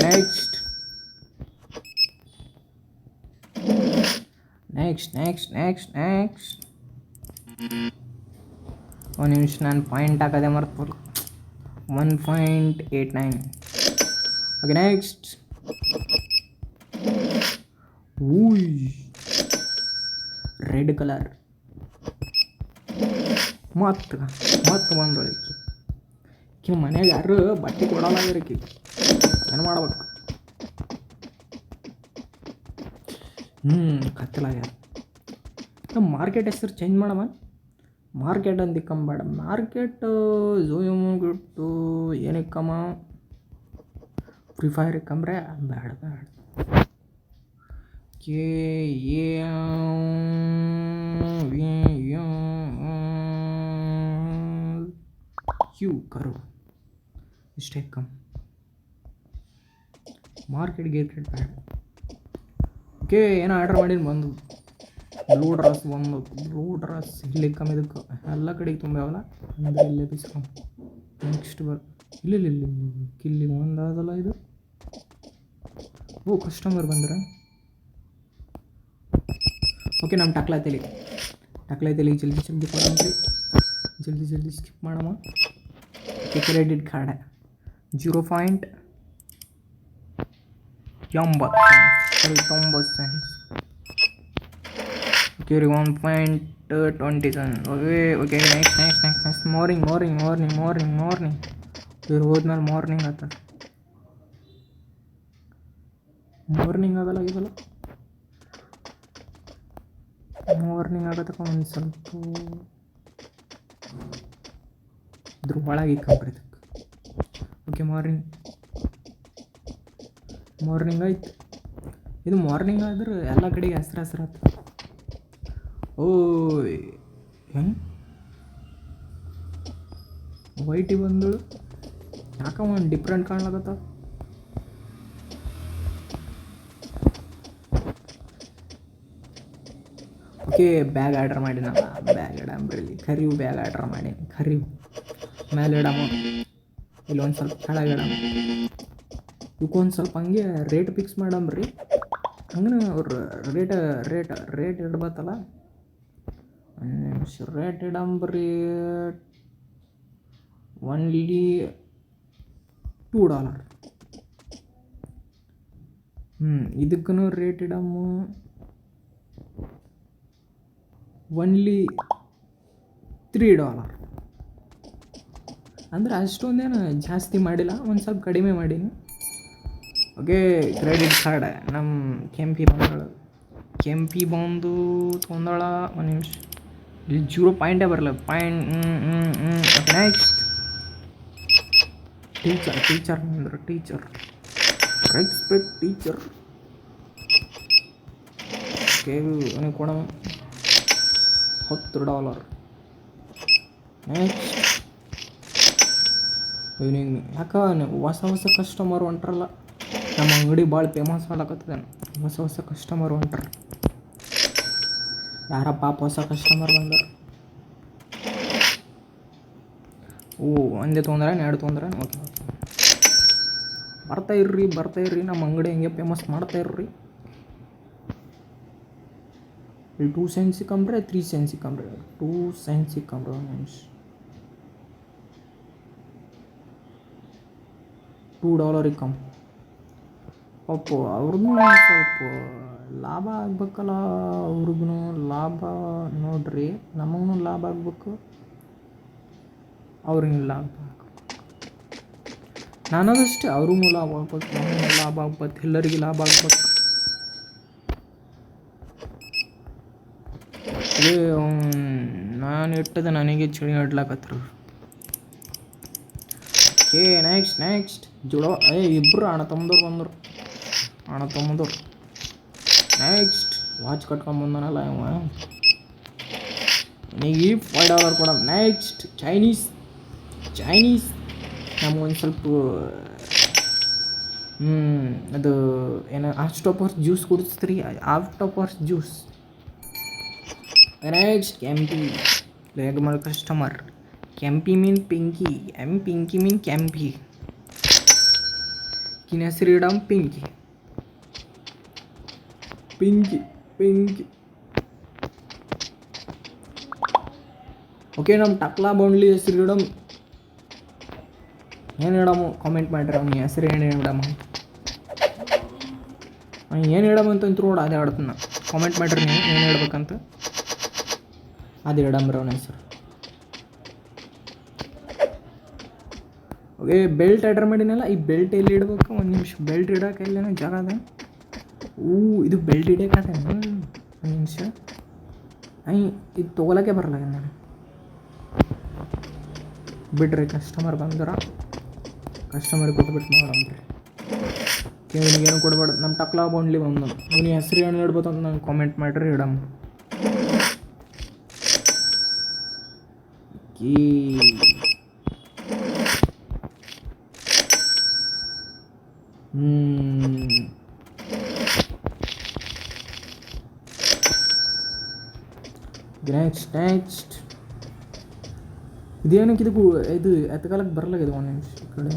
[SPEAKER 1] ನೆಕ್ಸ್ಟ್ ಒಂದು ನಿಮಿಷ, ನಾನು ಪಾಯಿಂಟ್ ಹಾಕೋದೆ ಮರ್ತಲ್ಲ. 1.89. Okay next red colour. ಮತ್ತು ಬಂದೊಳಕಿ ಮನೆಯಾಗ ಯಾರು ಬಟ್ಟೆ ಕೊಡಲ್ಲ ಇರಕಿ. ಏನು ಮಾಡ್ಬೇಕು? ಕತ್ತಲಾಗ್ಯಾರ. ನಮ್ಮ ಮಾರ್ಕೆಟ್ ಹೆಸರು ಚೇಂಜ್ ಮಾಡಮ್ಮ. ಮಾರ್ಕೆಟ್ ಅಂತ ಇಕ್ಕಂಬೇಡ. ಮಾರ್ಕೆಟ್ ಝೋಯಮುಗಿಟ್ಟು ಏನಕ್ಕಮ್ಮ? ಫ್ರೀ ಫೈರ್ ಕಂಬ್ರೆ ಬೇಡ ಬೇಡ. ಕೆ ಯು ಕರು ಇಷ್ಟೇ ಕಮ್. ಮಾರ್ಕೆಟ್ ಗೇರ್ಕೆಟ್ ಬೇಡ. ಓಕೆ ಏನೋ ಆರ್ಡ್ರ್ ಮಾಡೀನಿ ಬಂದು ಬ್ಲೂ ಡ್ರೆಸ್ ಇಲ್ಲಿ ಕಮ್ಮಿ ಇದಕ್ಕೆ ಎಲ್ಲ ಕಡೆಗೆ ತುಂಬ್ಯಾವಲ್ಲ ಅಂದರೆ ಇಲ್ಲೇ ಬಿಸ್ಕೊಂಡು ನೆಕ್ಸ್ಟ್ ಇಲ್ಲಿ ಕಿಲ್ಲಿ ಒಂದಾದಲ್ಲ ಇದು. ಓ ಕಸ್ಟಮರ್ ಬಂದ್ರೆ ಓಕೆ. ನಮ್ಮ ಟಕ್ಲೈತಲಿ ಜಲ್ದಿ ಕೊಡಂತ್ರಿ, ಜಲ್ದಿ ಸ್ಕಿಪ್ ಮಾಡಮ್ಮ. Credit card 0.90 cents. ಓಕೆ ರೀ 1.20 ಸೆಂಟ್ಸ್. ಓಕೆ ನೆಕ್ಸ್ಟ್ ಮಾರ್ನಿಂಗ್ ಇವ್ರು ಹೋದ್ಮೇಲೆ ಮಾರ್ನಿಂಗ್ ಆತ. ಮಾರ್ನಿಂಗ್ ಆಗಲ್ಲ ಮಾರ್ನಿಂಗ್ ಆಗತ್ತಕ್ಕ ಒಂದು ಸ್ವಲ್ಪ ಇದ್ರ ಒಳಗೆ ಕಂಪ್ರಿ. ಓಕೆ ಮಾರ್ನಿಂಗ್ ಆಯ್ತು. ಇದು ಮಾರ್ನಿಂಗ್ ಆದ್ರೆ ಎಲ್ಲ ಕಡೆಗೆ ಹಸ್ರು ಆಯ್ತು. ಓಯ್ ಹೆಂಗೆ ವೈಟಿ ಬಂದಳು ಯಾಕ ಒಂದು ಡಿಫ್ರೆಂಟ್ ಕಾಣ್ಲಾಗತ್ತ. ಓಕೆ ಬ್ಯಾಗ್ ಆರ್ಡ್ರ್ ಮಾಡಿನಲ್ಲ, ಬ್ಯಾಗ್ ಇಡಂಬ್ರಿ ಕರಿವು ಬ್ಯಾಗ್ ಆರ್ಡ್ರ್ ಮಾಡೀನಿ. ಕರಿವು ಮೇಲೆ ಇಡಮ್ಮ, ಇಲ್ಲೊಂದು ಸ್ವಲ್ಪ ಕೆಳಗೆ ಇಡಮ್ಮ. ಇವಕ್ಕೊಂದು ಸ್ವಲ್ಪ ಹಂಗೆ ರೇಟ್ ಫಿಕ್ಸ್ ಮಾಡಂಬ್ರಿ. ಹಂಗೆ ಅವ್ರು ರೇಟ್ ಇಡ್ಬತ್ತಲ್ಲ. ರೇಟ್ ಇಡಂಬ್ರಿ ಓನ್ಲಿ $2. ಇದಕ್ಕೂ ರೇಟ್ ಇಡಮ್ಮ ಓನ್ಲಿ $3. ಅಂದ್ರೆ ಅಷ್ಟೊಂದೇನು ಜಾಸ್ತಿ ಮಾಡಿಲ್ಲ, ಒಂದು ಸ್ವಲ್ಪ ಕಡಿಮೆ ಮಾಡೀನಿ. ಓಕೆ ಕ್ರೆಡಿಟ್ ಕಾರ್ಡ್ ನಮ್ಮ ಕೆಂಪಿ ಬಂದು ತೊಂದಳ. ಒಂದು ನಿಮಿಷ ಇಲ್ಲಿ 0 ಬರಲ್ಲ next teacher respect teacher. Okay ಅವನಿಗೆ ಕೊಡೋಣ $10. ನೆಕ್ಸ್ಟ್ ಇವನಿಗೆ ಯಾಕೆ ಹೊಸ ಕಸ್ಟಮರ್ ಹೊಂಟ್ರಲ್ಲ. ನಮ್ಮ ಅಂಗಡಿ ಭಾಳ ಫೇಮಸ್ ಆಗ್ಲಕತ್ತದ. ಹೊಸ ಕಸ್ಟಮರ್ ಹೊಂಟ್ರ. ಯಾರ ಪಾಪ ಹೊಸ ಕಸ್ಟಮರ್ ಬಂದಾರ. ಓ ಒಂದೇ ತೊಂದ್ರೆ 2 ತೊಂದ್ರೆ. ಓಕೆ ಬರ್ತಾ ಇರ್ರಿ ನಮ್ಮ ಅಂಗಡಿ ಹಂಗೆ ಫೇಮಸ್ ಮಾಡ್ತಾ ಇರ್ರಿ. ಇಲ್ಲಿ 2 ಸೆಂಟ್ಸ್ ಸಿಕ್ಕಂಬ್ರೆ 3 ಸೆಂಟ್ಸ್ ಸಿಕ್ಕಂಬ್ರೆ 2 ಸೆಂಟ್ಸ್ ಸಿಕ್ಕಂಬ್ರೆ $2 ಕಮ್. ಅಪ್ಪು ಅವ್ರಿಗೂ ಸ್ವಲ್ಪ ಲಾಭ ಆಗ್ಬೇಕಲ್ಲ. ಅವ್ರಿಗೂ ಲಾಭ ನೋಡ್ರಿ, ನಮಗೂ ಲಾಭ ಆಗ್ಬೇಕು, ಅವ್ರಿಗೂ ಲಾಭ ನಾನದಷ್ಟೇ. ಅವ್ರಿಗೂ ಲಾಭ ಆಗ್ಬೇಕು, ನಮಗೂ ಲಾಭ ಆಗ್ಬೇಕು, ಎಲ್ಲರಿಗೂ ಲಾಭ ಆಗ್ಬೇಕು. ಅದೇ ನಾನು ಇಟ್ಟದ ನನಗೆ ಚಳಿ ಆಡ್ಲಾಕತ್ರು. ನೆಕ್ಸ್ಟ್ ಜೋಡೋ ಇಬ್ಬರು ಅಣ್ಣ ತಮ್ಮದವ್ರು ನೆಕ್ಸ್ಟ್ ವಾಚ್ ಕಟ್ಕೊಂಬಂದನಲ್ಲ ಇವ, ನನಗೆ $5 ಕೊಡ. ನೆಕ್ಸ್ಟ್ ಚೈನೀಸ್ ನಮಗೊಂದು ಸ್ವಲ್ಪ ಅದು ಏನು ಆಕ್ಟೋಪಸ್ ಜ್ಯೂಸ್ ಕುಡಿಸ್ತೀರಿ, octopus juice. Next Kempi regular customer. Kempi mean Pinky, Pinky mean Kempi. ಹೆಸರು ಇಡಮ್ ಪಿಂಕಿ. ಓಕೆ ನಮ್ಮ ಟಕ್ಲಾ ಬೌಂಡ್ಲಿ ಹೆಸರು ಇಡಮ್ ಏನು ಇಡಮ್ಮ ಕಾಮೆಂಟ್ ಮಾಡಿರಿ. ಅವ್ನ ಹೆಸರು ಏನು ಇಡಮ್ಮ ಏನು ಇಡಮಂತ ನೋಡು, ಅದೇ ಆಡ್ತೀನಿ ನಾನು. ಕಾಮೆಂಟ್ ಮಾಡಿರಿ ನೀವು ಏನು ಹೇಳ್ಬೇಕಂತ, ಅದು ಇಡಮ್ರಿ ಅವನ ಹೆಸರು. ಓಕೆ ಬೆಲ್ಟ್ ಆರ್ಡರ್ ಮಾಡಿನಲ್ಲ, ಈ ಬೆಲ್ಟ್ ಎಲ್ಲಿ ಇಡ್ಬೇಕು? ಒಂದು ನಿಮಿಷ, ಬೆಲ್ಟ್ ಇಡೋಕೆ ಎಲ್ಲೇನೋ ಜಾಗ ಅದ. ಇದು ಬೆಲ್ಟ್ ಇಡೋಕೆ ಒಂದು ನಿಮಿಷ. ಇದು ತೊಗೊಳಕ್ಕೆ ಬರಲ್ಲ ನಾನು. ಬಿಡ್ರಿ, ಕಸ್ಟಮರ್ ಬಂದ್ರೆ ಕಸ್ಟಮರ್ಗೆ ಕೊಟ್ಬಿಟ್ಟು ಮಾಡಮ್ರಿ. ಇವನಿಗೇನು ಕೊಡ್ಬಾರ್ದು. ನಮ್ಮ ಟಕ್ಲಾ ಬಾಂಡ್ಲಿ ಬಂದು ಇವನಿಗೆ ಹೆಸ್ರು ಏನು ಇಡ್ಬೋದು ಅಂತ ನಂಗೆ ಕಾಮೆಂಟ್ ಮಾಡಿರಿ, ಇಡಮ್ಮ. ಈ ನೆಕ್ಸ್ಟ್ ಇದೇನಕ್ಕೆ ಇದು ಎತ್ತಕಾಲಕ್ಕೆ ಬರಲಾಗಿದೆ. ಒಂದು ನಿಮಿಷ ಈ ಕಡೆ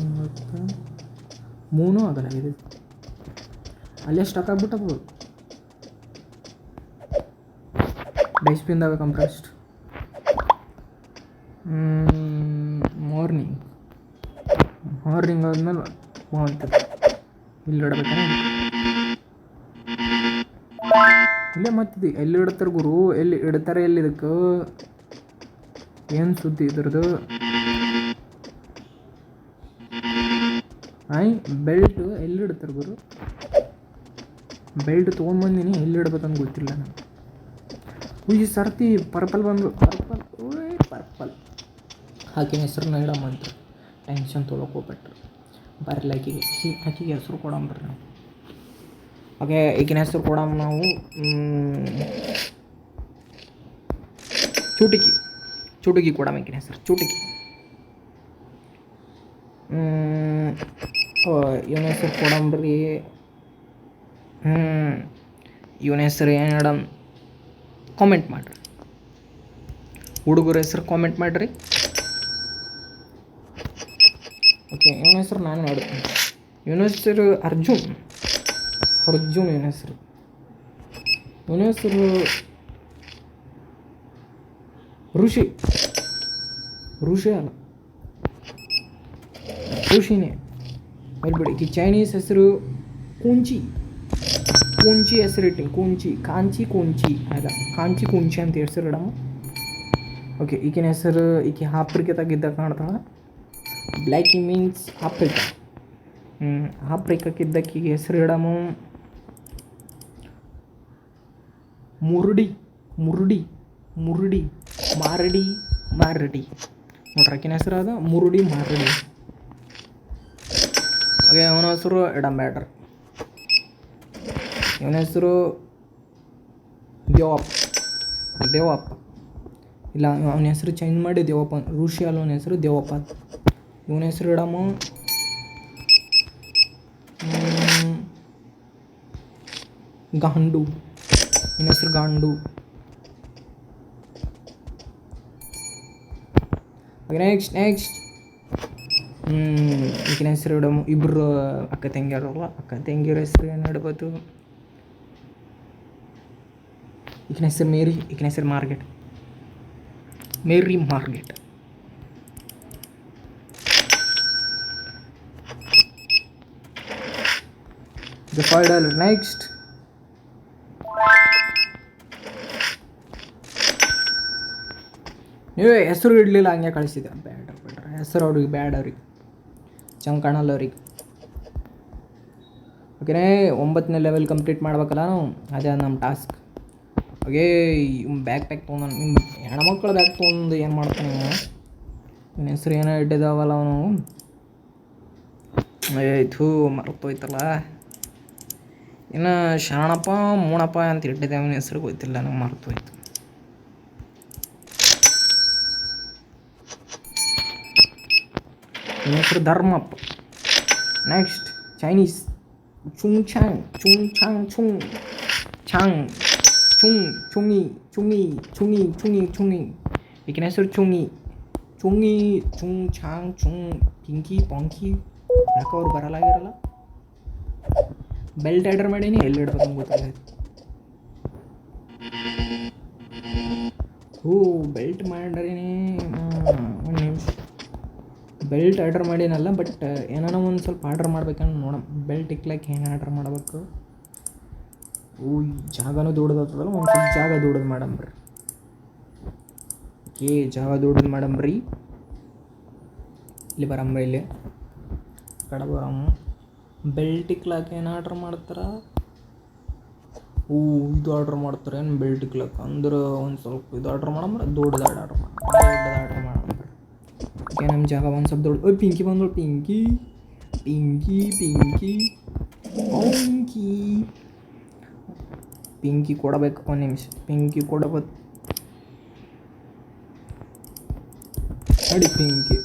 [SPEAKER 1] ಮೂನೂ ಆಗಲ್ಲ ಇದು, ಅಲ್ಲೇ ಸ್ಟಕ್ ಆಗ್ಬಿಟ್ಟವು. ಡಸ್ಟ್ಬಿನ್ದಾಗ ಕಂಪ್ರೆಸ್ಡ್ ಮಾರ್ನಿಂಗ್ ಆದ್ಮೇಲೆ ಹೋಗ್ತದೆ. ಇಲ್ಲಿ ಇಡಬೇಕಾನೆ ಇಲ್ಲೇ ಮತ್ತಿದೆ. ಎಲ್ಲಿ ಇಡ್ತಾರೆ ಗುರು, ಎಲ್ಲಿ ಇಡ್ತಾರೆ, ಎಲ್ಲಿ ಇದಕ್ಕೆ ಏನು ಸುದ್ದಿ ಇದ್ರದ್ದು? ಬೆಲ್ಟ್ ಎಲ್ಲಿ ಇಡ್ತಾರೆ ಗುರು? ಬೆಲ್ಟ್ ತೊಗೊಂಡ್ಬಂದಿನಿ, ಎಲ್ಲಿ ಇಡ್ಬೇಕಂತ ಗೊತ್ತಿಲ್ಲ ನನಗೆ. ಈ ಸರ್ತಿ ಪರ್ಪಲ್ ಬಂದು ಪರ್ಪಲ್ ಆಕಿನ ಹೆಸ್ರನ್ನ ಇಡಮ್ಮಂತ ಟೆನ್ಷನ್ ತೊಗೊಳಕ್ಕೆ ಹೋಗ್ಬಿಟ್ರು. ಬರಲ್ಲ ಆಕಿಗೆ ಹೆಸರು ಕೊಡಂಬ್ರಿ ನಾವು. ಓಕೆ, ಈಗಿನ ಹೆಸರು ಕೊಡಮ್ಮ ನಾವು. ಚುಟುಕಿ ಕೊಡಮ್ಮ ಈಗಿನ ಹೆಸರು ಚುಟುಕಿ. ಇವನ ಹೆಸರು ಕೊಡಂಬ್ರಿ. ಇವನ ಹೆಸರು ಏನು ಇಡಮ್ ಕಾಮೆಂಟ್ ಮಾಡಿರಿ. ಹುಡುಗರ ಹೆಸರು ಕಾಮೆಂಟ್ ಮಾಡಿರಿ. ಓಕೆ, ಇವನ ಹೆಸರು ನಾನು ನೋಡ್ತೀನಿ. ಇವನ ಹೆಸರು ಅರ್ಜುನ್. ಇವನ ಹೆಸರು ಋಷಿ ಅಲ್ಲ, ಋಷಿನೇ ಹೇಳ್ಬಿಡಿ. ಈ ಚೈನೀಸ್ ಹೆಸರು ಕುಂಚಿ ಹೆಸರು ಇಟ್ಟಿನಿ. ಕಾಂಚಿ ಅಲ್ಲ, ಕಾಂಚಿ ಕುಂಚಿ ಅಂತ ಹೆಸರು ಇಡಮ್ಮ. ಓಕೆ, ಈಗಿನ ಹೆಸರು ಈಕೆ ಆಫ್ರಿಕಾ ತೆಗಿದ್ದ ಕಾಣ್ತಾಳೆ. Blacky means Africa. ಆಫ್ರಿಕಾಕ್ಕಿದ್ದಕ್ಕಿಗೆ ಹೆಸರು ಇಡಮ್ಮ ಮುರುಡಿ ಮಾರಡಿ ನೋಡ್ರಿ. ಆಕಿನ ಹೆಸರು ಅದ ಮುರುಡಿ ಮಾರಡಿ. ಓಕೆ, ಅವನ ಹೆಸರು ಇಡಮ್ ಬ್ಯಾಡ್ರಿ. ಇವನ ಹೆಸರು ದೇವಪ್ಪ. ಇಲ್ಲ, ಅವನ ಹೆಸರು ಚೇಂಜ್ ಮಾಡಿ ದೇವಪ್ಪ. ಋಷಿ ಅಲ್ಲ, ಅವನ ಹೆಸರು ದೇವಪ್ಪ. ಇವನ ಹೆಸರು ಇಡಮ್ಮ ಗಾಂಡು. ಇವನ ಹೆಸರು ಗಾಂಡು. ನೆಕ್ಸ್ಟ್ ಈಗಿನ ಹೆಸರು ಇಡಮ್ಮ. ಇಬ್ಬರು ಅಕ್ಕ ತಂಗಿಯರ ಹೆಸರು ಏನು ಇಡ್ಬೋದು? ಈಗಿನ ಹೆಸರು ಮೇರಿ. ಈಗಿನ ಹೆಸರು ಮಾರ್ಗೆಟ್. $5. ನೆಕ್ಸ್ಟ್ ನೀವೇ ಹೆಸರು ಇಡಲಿಲ್ಲ, ಹಂಗೆ ಕಳಿಸಿದ್ರೆ ಬೇಡ ಹೆಸರು ಅವ್ರಿಗೆ ಬ್ಯಾಡ್, ಅವ್ರಿಗೆ ಚಂದ ಕಾಣಲ್ಲ ಅವ್ರಿಗೆ. ಓಕೆನೇ, 9ನೇ ಲೆವೆಲ್ ಕಂಪ್ಲೀಟ್ ಮಾಡ್ಬೇಕಲ್ಲ ನಾವು, ಅದೇ ನಮ್ಮ ಟಾಸ್ಕ್. ಓಕೆ, ಬ್ಯಾಗ್ ಪ್ಯಾಕ್ ತೊಗೊಂಡು ನಿಮ್ಮ ಹೆಣ್ಮಕ್ಳು ಬ್ಯಾಗ್ ತೊಗೊಂಡು ಏನು ಮಾಡ್ತಾನೆ ನೀವು? ಇವನ ಹೆಸರು ಏನೋ ಇಟ್ಟಿದ್ದಾವಲ್ಲ ಅವನು. ಥೂ ಮರ್ತೋಯ್ತಲ್ಲ. ಇನ್ನು ಶರಣಪ್ಪ ಮೂಣಪ್ಪ ಅಂತ ಇಟ್ಟಿದ್ದೆ, ಅವನ ಹೆಸರು ಗೊತ್ತಿಲ್ಲ ನನಗೆ, ಮರ್ತೋಯ್ತು. ಇವನ ಹೆಸರು ಧರ್ಮಪ್ಪ. Next Chinese ಚುಂಗಿ. ಈಗಿನ ಹೆಸರು ಚುಂಗಿ. ಪಿಂಕಿ ಪಾಂಕಿ. ಯಾಕೆ ಅವ್ರು ಬರಲಾಗಿರಲ್ಲ? ಬೆಲ್ಟ್ ಆರ್ಡರ್ ಮಾಡೀನಿ, ಎಲ್ಲಿ ಇಡ್ಬೇಕು ಗೊತ್ತಿಲ್ಲ. ಬೆಲ್ಟ್ ಮಾಡೀನಿ. ಒಂದು ನಿಮಿಷ, ಬೆಲ್ಟ್ ಆರ್ಡರ್ ಮಾಡೀನಲ್ಲ, ಬಟ್ ಏನಾನ ಒಂದು ಸ್ವಲ್ಪ ಆರ್ಡ್ರ್ ಮಾಡ್ಬೇಕಂತ ನೋಡೋಣ. ಬೆಲ್ಟ್ ಇಕ್ಲಕ್ಕೆ ಹೆಂಗೆ ಆರ್ಡ್ರ್ ಮಾಡ್ಬೇಕು? ಜಾಗನೂ ದೊಡ್ಡದಾಗ್ತದಲ್ಲ, ಒಂದು ಸ್ವಲ್ಪ ಜಾಗ ದೊಡ್ಡದು ಮಾಡಂಬ್ರಿ. ಓಕೆ, ಜಾಗ ದೊಡ್ಡದು ಮಾಡಂಬ್ರಿ. ಇಲ್ಲಿ ಬರಂಬ್ರಿ, ಇಲ್ಲಿ ಕಡೆ ಬರಮ್ಮ. ಬೆಲ್ಟ್ ಇಕ್ಲಾಕ ಏನು ಆರ್ಡ್ರ್ ಮಾಡ್ತಾರ? ಇದು ಆರ್ಡ್ರ್ ಮಾಡ್ತಾರೆ ಏನು ಬೆಲ್ಟ್ ಇಕ್ಲಾಕ? ಅಂದ್ರೆ ಒಂದು ಸ್ವಲ್ಪ ಇದು ಆರ್ಡ್ರ್ ಮಾಡಂಬ್ರಿ, ದೊಡ್ಡದು ಆರ್ಡ್ರ್ ಮಾಡಂಬ್ರಿ. ಓಕೆ, ನಮ್ಮ ಜಾಗ ಒಂದು ಸ್ವಲ್ಪ ದೊಡ್ಡ. ಪಿಂಕಿ ಬಂದಳು. ಪಿಂಕಿ ಪಿಂಕಿ ಪಿಂಕಿ ಕೊಡಬೇಕು, ಒಂದು ನಿಮಿಷ ಪಿಂಕಿ ಕೊಡಬೇಕು ನಡಿ. ಪಿಂಕಿ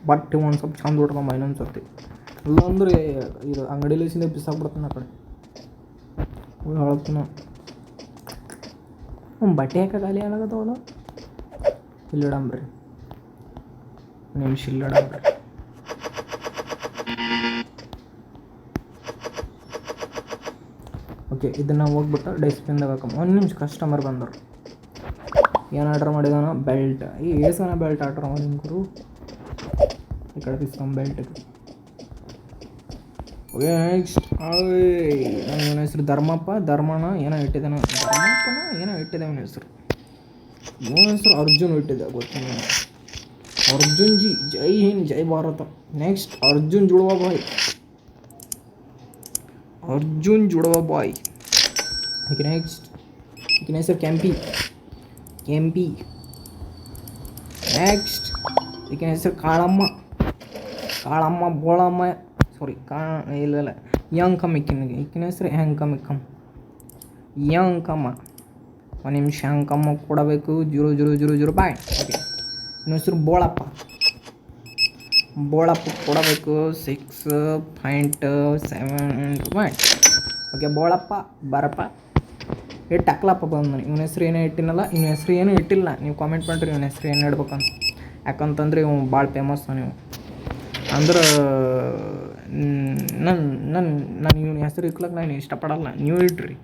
[SPEAKER 1] ಬಟ್ಟೆ ಒಂದು ಸ್ವಲ್ಪ ಚಂದ ಹೊಡ್ಕೊಂಬ ಇನ್ನೊಂದು ಸರ್ತಿ, ಇಲ್ಲಾಂದ್ರೆ ಇದು ಅಂಗಡಿಲಿಸಿಂದ ಬಿಸಾಕ್ಬಿಡ್ತಾನೆ ಆ ಕಡೆ ಹೇಳ್ತಾನ. ಬಟ್ಟೆ ಯಾಕೆ ಖಾಲಿ ಆಗತ್ತವಲ್ಲ, ಇಲ್ಲಿಡಂಬ್ರಿ ನಿಮಿಷ, ಇಲ್ಲಿಡಂಬ್ರಿ. ಓಕೆ, ಇದನ್ನು ಹೋಗ್ಬಿಟ್ಟು ಡಸ್ಟ್ಬಿನ್ದಾಗ ಹಾಕಮ್ಮ. ಒಂದು ನಿಮಿಷ, ಕಸ್ಟಮರ್ ಬಂದರು. ಏನು ಆರ್ಡ್ರ್ ಮಾಡಿದಾನ? ಬೆಲ್ಟ್. ಈ ಏಸನ ಬೆಲ್ಟ್ ಆರ್ಡ್ರ್ ಮಾಡಿ ಗುರು, ಈ ಕಡೆ ತಿಸ್ಕೊಂಡ್ ಬೆಲ್ಟ್. ಓಕೆ ನೆಕ್ಸ್ಟ್, ನನ್ನ ಹೆಸರು ಧರ್ಮಪ್ಪ, ಧರ್ಮಣ್ಣ ಏನೋ ಇಟ್ಟಿದ್ದಾನ, ಧರ್ಮಪ್ಪನ ಏನೋ ಇಟ್ಟಿದೆ ಅವನ ಹೆಸರು. ಇವನ ಹೆಸರು ಅರ್ಜುನ್ ಇಟ್ಟಿದ್ದೆ, ಗೊತ್ತಿಲ್ಲ. ಅರ್ಜುನ್ ಜಿ, ಜೈ ಹಿಂದ್ ಜೈ ಭಾರತ. ನೆಕ್ಸ್ಟ್ ಅರ್ಜುನ್ ಜುಡವಾ ಬಾಯ್, ಅರ್ಜುನ್ ಜುಡವಾ ಬಾಯ್. ಓಕೆ ನೆಕ್ಸ್ಟ್, ಈಗಿನ ಹೆಸರು ಕೆಂಪಿ, ಕೆಂಪಿ. ನೆಕ್ಸ್ಟ್ ಈಗಿನ ಹೆಸರು ಕಾಳಮ್ಮ, ಕಾಳಮ್ಮ ಬೋಳಮ್ಮ, ಸಾರಿ ಇಲ್ಲ ಯಂಕಮ್. ಈಕಿನ ಹೆಸರು ಹ್ಯಾಂಕಮ್, ಇಕ್ಕಮ್ ಯಂಕಮ್ಮ. ಒಂದು ನಿಮಿಷ, ಹ್ಯಾಂಕಮ್ಮ ಕೊಡಬೇಕು. 000 ಬಾಯ್. ಓಕೆ, ಇನ್ನ ಹೆಸರು ಬೋಳಪ್ಪ, ಬೋಳಪ್ಪ ಕೊಡಬೇಕು. 6.7 ಬಾಯ್. ಓಕೆ ಬೋಳಪ್ಪ ಬರಪ್ಪ. ಇಟ್ಟು ಹಾಕ್ಲಪ್ಪ ಬಂದು. ಇವನ ಹೆಸ್ರು ಏನೇ ಇಟ್ಟಿನಲ್ಲ, ಇವನ ಹೆಸ್ರು ಏನೂ ಇಟ್ಟಿಲ್ಲ. ನೀವು ಕಾಮೆಂಟ್ ಮಾಡಿರಿ ಇವನ ಹೆಸ್ರು ಏನು ಇಡ್ಬೇಕಂತ. ಯಾಕಂತಂದ್ರೆ ಇವ್ ಭಾಳ ಫೇಮಸ್ ನೀವು ಅಂದ್ರೆ. ನಾನು ಇವನ ಹೆಸರು ಇಕ್ಲಕ್ಕೆ ನಾನು ಇಷ್ಟಪಡಲ್ಲ, ನೀವು ಇಡ್ರಿ.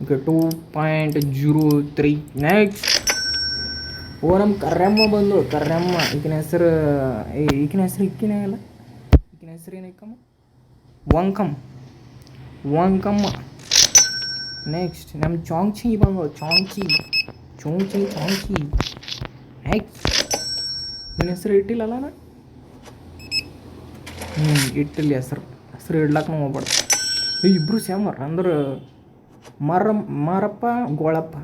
[SPEAKER 1] ಓಕೆ 2.03. ನೆಕ್ಸ್ಟ್ ನಮ್ಮ ಕರ್ರಮ್ಮ ಬಂದು, ಕರ್ರಮ್ಮ. ಈಗಿನ ಹೆಸರು ಈಗಿನ ಹೆಸರು ಇಕ್ಕಿನೇ ಅಲ್ಲ, ಈಗಿನ ಹೆಸರು ಏನು ಇಕ್ಕಮ್ಮ? ವಂಕಮ್ಮ, ವಂಕಮ್ಮ. ನೆಕ್ಸ್ಟ್ ನಮ್ಮ ಚಾಂಚಿ ಬಂದು, ಚಾಂಚಿ ಚೋಂಚಿ ಚಾಂಚಿ. ನೆಕ್ಸ್ಟ್ ಇವನ ಹೆಸರು ಇಟ್ಟಿಲ್ಲಲ್ಲ ನಾನು, ಇಟ್ಟಿಲ್ಲ ಹೆಸರು. ಹೆಸರು ಇಡ್ಲಕ್ಕೆ ನಾವು ಹೋಗ್ಬಾರ್ದು. ಇಬ್ಬರು ಸೇಮರ್ ಅಂದ್ರೆ ಮಾರಪ್ಪ ಗೋಳಪ್ಪ,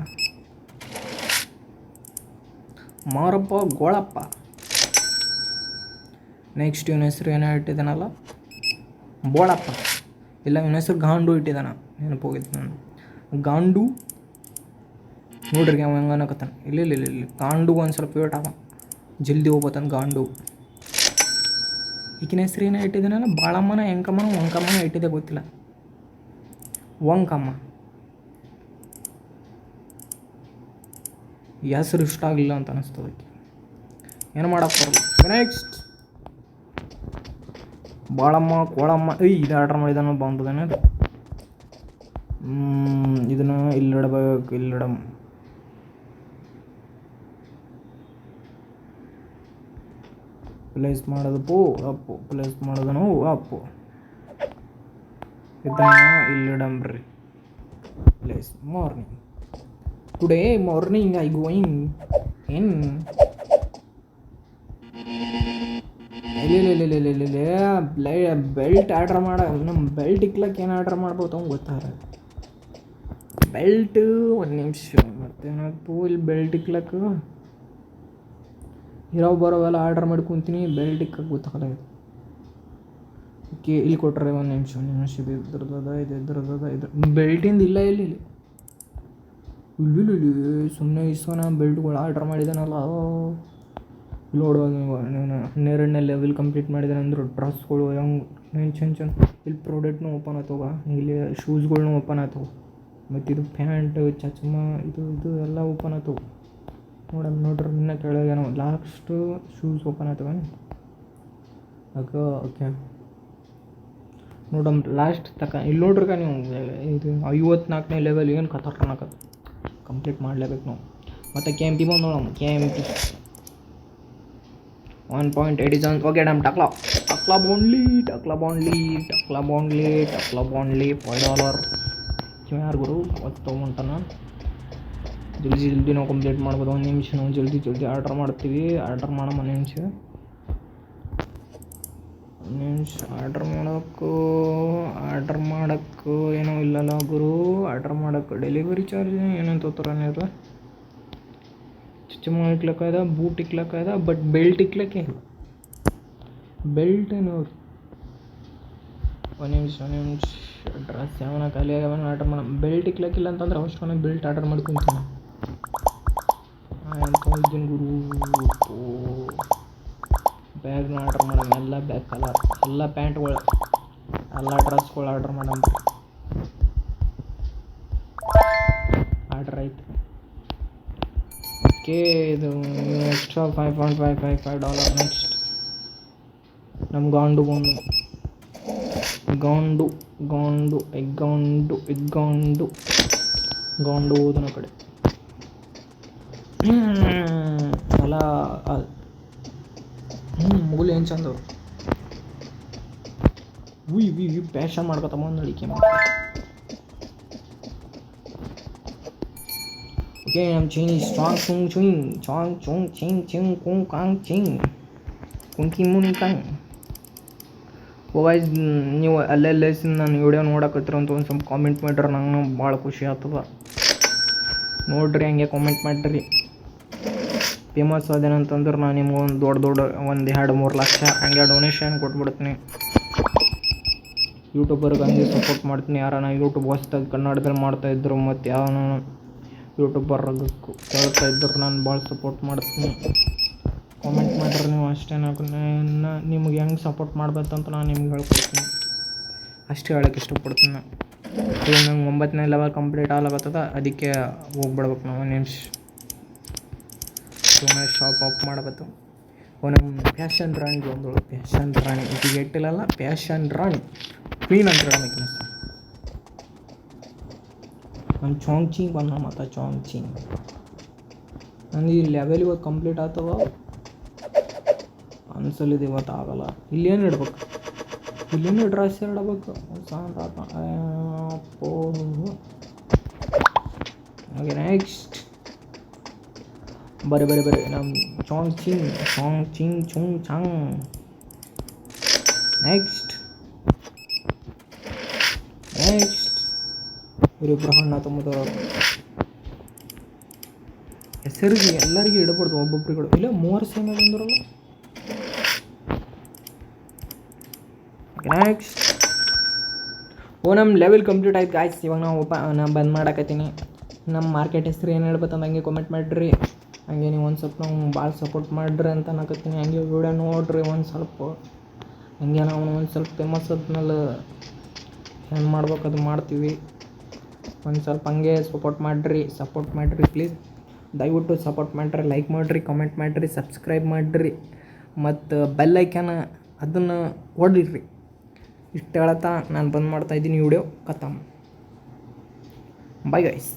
[SPEAKER 1] ಮಾರಪ್ಪ ಗೋಳಪ್ಪ. ನೆಕ್ಸ್ಟ್ ಇವನ ಹೆಸರು ಏನೋ ಇಟ್ಟಿದ್ದಾನಲ್ಲ, ಬೋಳಪ್ಪ. ಇಲ್ಲ ಇವನ ಹೆಸರು ಗಾಂಡು ಇಟ್ಟಿದ್ದಾನ, ನೆನಪು ಹೋಗಿತ್ತು ನಾನು. ಗಾಂಡು ನೋಡ್ರಿ ಅವ ಹೆಂಗೆ ಅನ್ನಕತ್ತಾನ. ಇಲ್ಲಿ ಗಾಂಡು ಒಂದು ಸ್ವಲ್ಪ ವೇಟ್ ಆಗ, ಜಲ್ದಿ ಹೋಗ್ಬತ್ತಾನ ಗಾಂಡು. ಈಗಿನ ಹೆಸ್ರು ಏನೋ ಇಟ್ಟಿದ್ದಾನಲ್ಲ, ಬಾಳಮ್ಮನ ಹೆಂಕಮ್ಮನ ವಂಕಮ್ಮನ ಇಟ್ಟಿದ್ದೆ ಗೊತ್ತಿಲ್ಲ. ವಂಕಮ್ಮ ಹೆಸರು ಇಷ್ಟ ಆಗಲಿಲ್ಲ ಅಂತ ಅನಿಸ್ತದಕ್ಕೆ, ಏನು ಮಾಡಕ್ಕೆ ಬರಲ್ಲ. ನೆಕ್ಸ್ಟ್ ಬಾಳಮ್ಮ ಕೋಳಮ್ಮ. ಇದು ಆರ್ಡ್ರ್ ಮಾಡಿದಾನ ಬಂದದೇನೆ. ಇದನ್ನು ಇಲ್ಲಿಡಬೇಕು, ಇಲ್ಲಿಡಮ್. ಪ್ಲೇಸ್ ಮಾಡೋದು ಅಪ್ಪು, ಪ್ಲೇಸ್ ಮಾಡೋದನು ಅಪ್ಪು. ಇದನ್ನು ಇಲ್ಲಿಡಮ್ರಿ. Place morning. Today morning I going in. Belt order ನಮ್ಮ ಬೆಲ್ಟ್ ಇಕ್ಲಕ್ಕೆ ಏನು ಆರ್ಡ್ರ್ ಮಾಡ್ಬೋದು ಅವ್ನು ಗೊತ್ತಾರ. ಬೆಲ್ಟ್ ಒಂದು ನಿಮಿಷ, ಮತ್ತೇನಪ್ಪ ಇಲ್ಲಿ ಬೆಲ್ಟ್ ಇಕ್ಲಕ್ಕೆ ಇರೋ ಬರೋವೆಲ್ಲ ಆರ್ಡ್ರ್ ಮಾಡ್ಕೊತೀನಿ, ಬೆಲ್ಟ್ ಇಕ್ಕಕ್ಕೆ ಗೊತ್ತಾಗಲ್ಲ. ಓಕೆ ಇಲ್ಲಿ ಕೊಟ್ರೆ ಒಂದು ನಿಮಿಷ, ಇದು ಇದ್ರದ್ದು ಇದು ಬೆಲ್ಟಿಂದ ಇಲ್ಲ. ಇಲ್ಲಿ ಸುಮ್ಮನೆ ಇಸ್ಕೊನ ಬೆಲ್ಟ್ಗಳು ಆರ್ಡ್ರ್ ಮಾಡಿದಾನಲ್ಲ. ನೋಡುವಾಗ ನೀವು 12ನೇ ಲೆವೆಲ್ ಕಂಪ್ಲೀಟ್ ಮಾಡಿದಾನೆ ಅಂದ್ರೆ ಡ್ರೆಸ್ಗಳು ಹೆಂಗೆ ಚಂದ. ಇಲ್ಲಿ ಪ್ರಾಡಕ್ಟ್ನೂ ಓಪನ್ ಆಯ್ತವ, ಇಲ್ಲಿ ಶೂಸ್ಗಳ್ನೂ ಓಪನ್ ಆಯ್ತವ, ಮತ್ತು ಇದು ಪ್ಯಾಂಟ್ ಚಚ್ಮ ಇದು ಎಲ್ಲ ಓಪನ್ ಆಯ್ತವ. ನೋಡ್ರಿ ನಿನ್ನ ಕೆಳಗೇನೋ ಲಾಸ್ಟು ಶೂಸ್ ಓಪನ್ ಆಯ್ತವ. ಓಕೆ ನೋಡಮ್ ಲಾಸ್ಟ್ ಇಲ್ಲಿ ನೋಡ್ರಿಗ ನೀವು. ಇದು 54ನೇ ಲೆವೆಲ್ ಏನು ಖತರ್ನಾಕ ಕಂಪ್ಲೀಟ್ ಮಾಡಲೇಬೇಕು ನಾವು. ಮತ್ತು KMP ಬಂದು ನೋಡಮ್ಮ, KMP 1.87. ಓಕೆ ಡಮ್. ಟಕ್ಲಾ ಬಾಂಡ್ಲಿ $5. ಯಾರು ಗುರು ಅವತ್ತು ತೊಗೊಂಟಾನ. ಜಲ್ದಿ ನಾವು ಕಂಪ್ಲೀಟ್ ಮಾಡ್ಬೋದು. ಒಂದು ನಿಮಿಷ, ನಾವು ಜಲ್ದಿ ಆರ್ಡ್ರ್ ಮಾಡ್ತೀವಿ. ಆರ್ಡ್ರ್ ಮಾಡಮ್ಮ ಒಂದು ನಿಮಿಷ. ಆರ್ಡ್ರ್ ಮಾಡೋಕ್ಕೂ ಏನೋ ಇಲ್ಲಲ್ಲ ಗುರು. ಆರ್ಡ್ರ್ ಮಾಡೋಕ್ಕೆ ಡೆಲಿವರಿ ಚಾರ್ಜ್ ಏನಂತ ತೊಗೊತಾರ. ಚುಮ್ಮ ಇಕ್ಲಕ್ಕದ, ಬೂಟ್ ಇಕ್ಲಕ್ಕದ, ಬಟ್ ಬೆಲ್ಟ್ ಇಕ್ಲಕ್ಕೆ ಇಲ್ಲ. ಬೆಲ್ಟ್ ನೋಡಿ ಒಂದು ನಿಮಿಷ ಡ್ರೆಸ್ ಯಾವನ ಖಾಲಿ ಆಗವನ ಆರ್ಡರ್ ಮಾಡ. ಬೆಲ್ಟ್ ಇಕ್ಲಕ್ಕಿಲ್ಲ ಅಂತಂದ್ರೆ ಅವಷ್ಟು ನನಗೆ ಬೆಲ್ಟ್ ಆರ್ಡರ್ ಮಾಡ್ಕೊತೀನಿ. ಇದ್ದೀನಿ ಗುರು. ಬ್ಯಾಗ್ನ ಆರ್ಡರ್ ಮಾಡೋಣ. ಎಲ್ಲ ಬ್ಯಾಗ್ ಕಲರ್, ಎಲ್ಲ ಪ್ಯಾಂಟ್ಗಳು, ಎಲ್ಲ ಡ್ರೆಸ್ಗಳು ಆರ್ಡರ್ ಮಾಡೋಣ. ಆರ್ಡ್ರ್ ಆಯ್ತು. ಓಕೆ, ಇದು ಎಕ್ಸ್ಟ್ರಾ $5.555. ನೆಕ್ಸ್ಟ್ ನಮ್ಮ ಗಾಂಡು ಓದನ ಕಡೆ ಎಲ್ಲ ಮುಗುಲು ಏನು ಚಂದ ಪ್ಯಾಷನ್ ಮಾಡ್ಕೊತಮ್ಮ ಒಂದು ಅಡಿಕೆ ಮಾಡಿ. ಓಕೆ, ನಮ್ಮ ಚೀನಿ ಸ್ಟ್ರಾಂಗ್ ಕುಂಕಿ ಮುನಿ ಕಾಂಗ್. ವೈಸ್ ನೀವು ಅಲ್ಲೆಲ್ಲೇ ನಾನು ವಿಡಿಯೋ ನೋಡಕತ್ತಿರ ಅಂತ ಒಂದು ಸ್ವಲ್ಪ ಕಾಮೆಂಟ್ ಮಾಡಿರಿ. ನಂಗೆ ಭಾಳ ಖುಷಿ ಆಗ್ತದ. ನೋಡಿರಿ, ಹಂಗೆ ಕಾಮೆಂಟ್ ಮಾಡಿರಿ. ಫೇಮಸ್ ಅದೇನಂತಂದ್ರೆ ನಾನು ನಿಮ್ಗೆ ಒಂದು ದೊಡ್ಡ 1-2-3 ಲಕ್ಷ ಹಂಗೆ ಡೊನೇಷನ್ ಕೊಟ್ಬಿಡ್ತೀನಿ. ಯೂಟ್ಯೂಬರ್ಗೆ ಹಂಗೆ ಸಪೋರ್ಟ್ ಮಾಡ್ತೀನಿ. ಯಾರನ್ನ ಯೂಟ್ಯೂಬ್ ಹೊಸ್ದಾಗಿ ಕನ್ನಡದಲ್ಲಿ ಮಾಡ್ತಾಯಿದ್ರು ಮತ್ತು ಯಾವನ ಯೂಟ್ಯೂಬರ್ಗೆ ಕೇಳ್ತಾ ಇದ್ರು ನಾನು ಭಾಳ ಸಪೋರ್ಟ್ ಮಾಡ್ತೀನಿ. ಕಾಮೆಂಟ್ ಮಾಡಿರಿ ನೀವು ಅಷ್ಟೇ. ನಿಮ್ಗೆ ಹೆಂಗೆ ಸಪೋರ್ಟ್ ಮಾಡ್ಬೇಕಂತ ನಾನು ನಿಮ್ಗೆ ಹೇಳ್ಕೊಡ್ತೀನಿ. ಅಷ್ಟೇ ಹೇಳೋಕ್ಕೆ ಇಷ್ಟಪಡ್ತೀನಿ ನಾನು. ಈಗ ನಂಗೆ 9ನೇ ಲೆವೆಲ್ ಕಂಪ್ಲೀಟ್ ಆಗ್ಲಾಗತ್ತದ, ಅದಕ್ಕೆ ಹೋಗ್ಬಿಡ್ಬೇಕು ನಾವು. ನಿಮಿಷ ಶಾಪ್ ಆಫ್ ಮಾಡಬೇಕು. ನಮ್ಮ ಫ್ಯಾಷನ್ ರಾಣಿ ಬಂದಳು. ಫ್ಯಾಷನ್ ರಾಣಿ ಈಗ ಇಟ್ಟಿಲ್ಲಲ್ಲ, ಫ್ಯಾಷನ್ ರಾಣಿ ಕ್ವೀನ್ ಅಂತ ಹೇಳಬೇಕು. ನಮ್ಮ ಚಾಂಗ್ಚಿಂಗ್ ಬಂದ ಮತ್ತು ಚಾಂಗ್ಚಿಂಗ್ ನಂದು ಈ ಲೆವೆಲ್ ಇವತ್ತು ಕಂಪ್ಲೀಟ್ ಆಗ್ತವ ಅನ್ಸಲಿದ್ದು. ಇವತ್ತು ಆಗಲ್ಲ. ಇಲ್ಲೇನು ಇಡ್ಬೇಕು, ಇಲ್ಲೇನು ಡ್ರೆಸ್ ಇಡಬೇಕು. ಹಾಗೆ ನೆಕ್ಸ್ಟ್ ಬರೀ ನಮ್ಮ ಚಾಂಗ್ ಚಾಂಗ್. ನೆಕ್ಸ್ಟ್ ಇವರಿಬ್ಬರು ಹಣ್ಣು ತುಂಬಿದವ. ಹೆಸರಿಗೆ ಎಲ್ಲರಿಗೂ ಇಡಬಾರ್ದು, ಒಬ್ಬೊಬ್ರಿಗೆ ಇಲ್ಲ. 3 ಸೇಮ್ ಬಂದಿರಲ್ಲ. ನೆಕ್ಸ್ಟ್ ನಮ್ಮ ಲೆವೆಲ್ ಕಂಪ್ಲೀಟ್ ಆಯ್ತು ಗಾಯ್ಸ್. ಇವಾಗ ನಾನು ಬಂದ್ ಮಾಡಕತ್ತೀನಿ. ನಮ್ಮ ಮಾರ್ಕೆಟ್ ಹೆಸರು ಏನು ಹೇಳ್ಬೇಕಂತ ಹಂಗೆ ಕಾಮೆಂಟ್ ಮಾಡಿರಿ. ಹಂಗೆ ನೀವು ಒಂದು ಸ್ವಲ್ಪ ನಾವು ಭಾಳ ಸಪೋರ್ಟ್ ಮಾಡಿರಿ ಅಂತ ಅನ್ನಕತ್ತೀನಿ. ಹಂಗೆ ವಿಡಿಯೋ ನೋಡಿರಿ ಒಂದು ಸ್ವಲ್ಪ. ಹಂಗೆ ನಾವು ಒಂದು ಸ್ವಲ್ಪ ಫೇಮಸ್ ಆದ್ಮೇಲೆ ಏನು ಮಾಡ್ಬೇಕು ಅದು ಮಾಡ್ತೀವಿ. ಒಂದು ಸ್ವಲ್ಪ ಹಂಗೆ ಸಪೋರ್ಟ್ ಮಾಡಿರಿ ಪ್ಲೀಸ್. ದಯವಿಟ್ಟು ಸಪೋರ್ಟ್ ಮಾಡಿರಿ, ಲೈಕ್ ಮಾಡಿರಿ, ಕಮೆಂಟ್ ಮಾಡಿರಿ, ಸಬ್ಸ್ಕ್ರೈಬ್ ಮಾಡಿರಿ ಮತ್ತು ಬೆಲ್ ಐಕಾನ ಅದನ್ನು ಹೊಡಿರಿ. ಇಷ್ಟು ಹೇಳತ್ತಾ ನಾನು ಬಂದ್ ಮಾಡ್ತಾಯಿದ್ದೀನಿ ವಿಡಿಯೋ. ಖತಮ್. Bye guys.